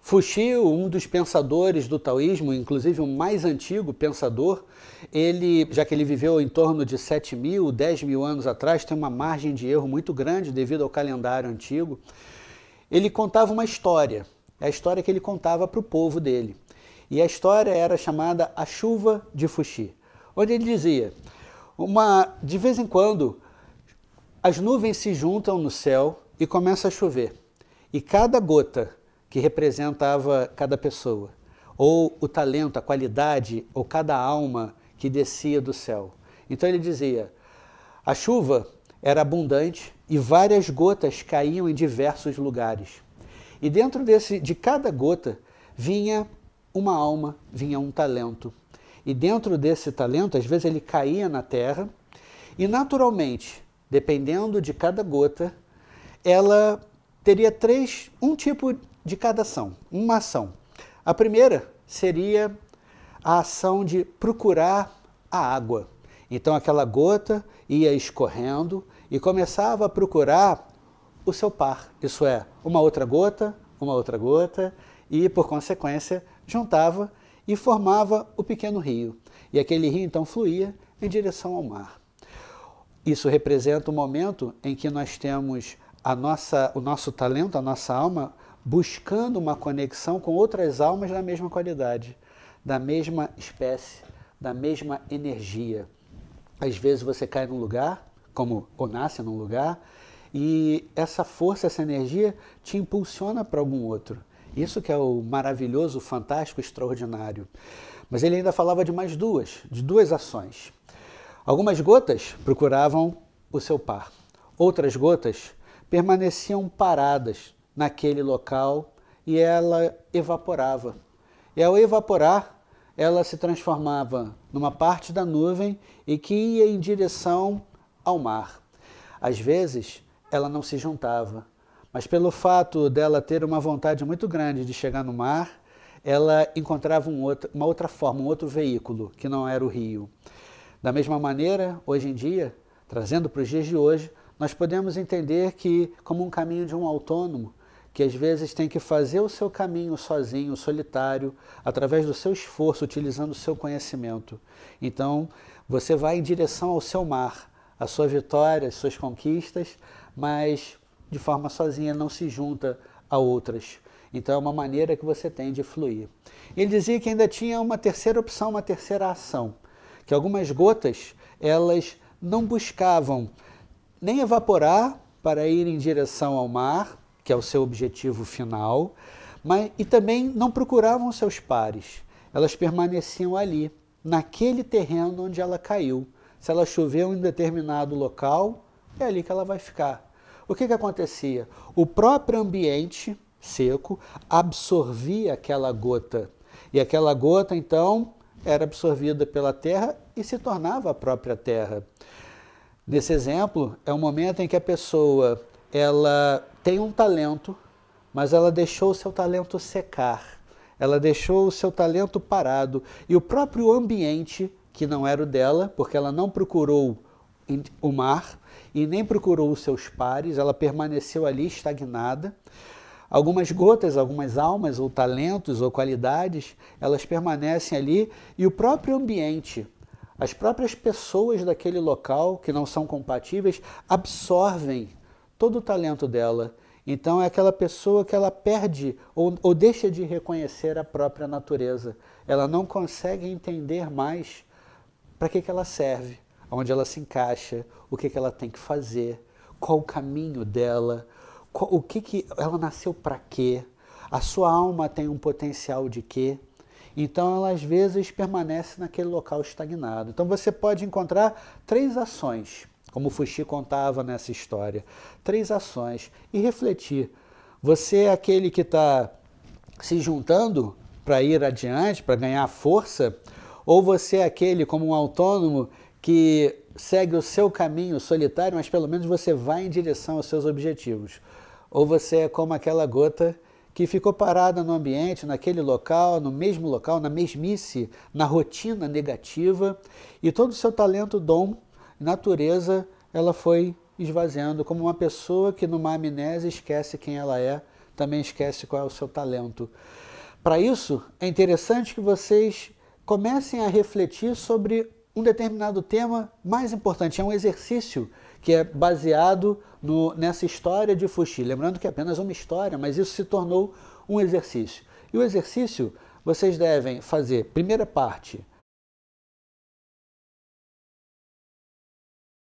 Fuxi, um dos pensadores do taoísmo, inclusive o mais antigo pensador, ele, já que ele viveu em torno de 7.000, 10.000 anos atrás, tem uma margem de erro muito grande devido ao calendário antigo. Ele contava uma história, é a história que ele contava para o povo dele. E a história era chamada A Chuva de Fuxi, onde ele dizia, de vez em quando, as nuvens se juntam no céu e começa a chover. E cada gota que representava cada pessoa, ou o talento, a qualidade, ou cada alma que descia do céu. Então ele dizia, a chuva era abundante e várias gotas caíam em diversos lugares. E dentro de cada gota vinha uma alma, vinha um talento. E dentro desse talento, às vezes ele caía na terra e naturalmente, dependendo de cada gota, ela teria um tipo de cada ação, uma ação. A primeira seria a ação de procurar a água. Então aquela gota ia escorrendo e começava a procurar o seu par, isso é, uma outra gota, e por consequência juntava e formava o pequeno rio. E aquele rio então fluía em direção ao mar. Isso representa o momento em que nós temos o nosso talento, a nossa alma, buscando uma conexão com outras almas da mesma qualidade, da mesma espécie, da mesma energia. Às vezes você cai num lugar, ou nasce num lugar, e essa força, essa energia te impulsiona para algum outro. Isso que é o maravilhoso, fantástico, extraordinário. Mas ele ainda falava de duas ações. Algumas gotas procuravam o seu par. Outras gotas permaneciam paradas naquele local e ela evaporava. E ao evaporar, ela se transformava numa parte da nuvem e que ia em direção ao mar. Às vezes, ela não se juntava, mas pelo fato dela ter uma vontade muito grande de chegar no mar, ela encontrava uma outra forma, um outro veículo, que não era o rio. Da mesma maneira, hoje em dia, trazendo para os dias de hoje, nós podemos entender que, como um caminho de um autônomo, que às vezes tem que fazer o seu caminho sozinho, solitário, através do seu esforço, utilizando o seu conhecimento. Então, você vai em direção ao seu mar, a sua vitória, as suas conquistas, mas de forma sozinha, não se junta a outras. Então, é uma maneira que você tem de fluir. Ele dizia que ainda tinha uma terceira opção, uma terceira ação, que algumas gotas, elas não buscavam nem evaporar para ir em direção ao mar, que é o seu objetivo final, e também não procuravam seus pares. Elas permaneciam ali, naquele terreno onde ela caiu. Se ela choveu em determinado local, é ali que ela vai ficar. O que acontecia? O próprio ambiente seco absorvia aquela gota. E aquela gota, então, era absorvida pela terra e se tornava a própria terra. Nesse exemplo, é o momento em que a pessoa ela tem um talento, mas ela deixou o seu talento secar. Ela deixou o seu talento parado. E o próprio ambiente, que não era o dela, porque ela não procurou o mar e nem procurou os seus pares, ela permaneceu ali estagnada. Algumas gotas, algumas almas, ou talentos, ou qualidades, elas permanecem ali e o próprio ambiente, as próprias pessoas daquele local que não são compatíveis, absorvem todo o talento dela. Então é aquela pessoa que ela perde ou deixa de reconhecer a própria natureza. Ela não consegue entender mais para que ela serve, onde ela se encaixa, o que ela tem que fazer, qual o caminho dela, ela nasceu para quê, a sua alma tem um potencial de quê. Então ela às vezes permanece naquele local estagnado. Então você pode encontrar 3 ações, como o Fuxi contava nessa história, 3 ações, e refletir. Você é aquele que está se juntando para ir adiante, para ganhar força, ou você é aquele como um autônomo que segue o seu caminho solitário, mas pelo menos você vai em direção aos seus objetivos. Ou você é como aquela gota que ficou parada no ambiente, naquele local, no mesmo local, na mesmice, na rotina negativa, e todo o seu talento, dom, natureza, ela foi esvaziando, como uma pessoa que numa amnésia esquece quem ela é, também esquece qual é o seu talento. Para isso, é interessante que vocês comecem a refletir sobre um determinado tema mais importante. É um exercício que é baseado nessa história de Fuxi. Lembrando que é apenas uma história, mas isso se tornou um exercício. E o exercício, vocês devem fazer, primeira parte,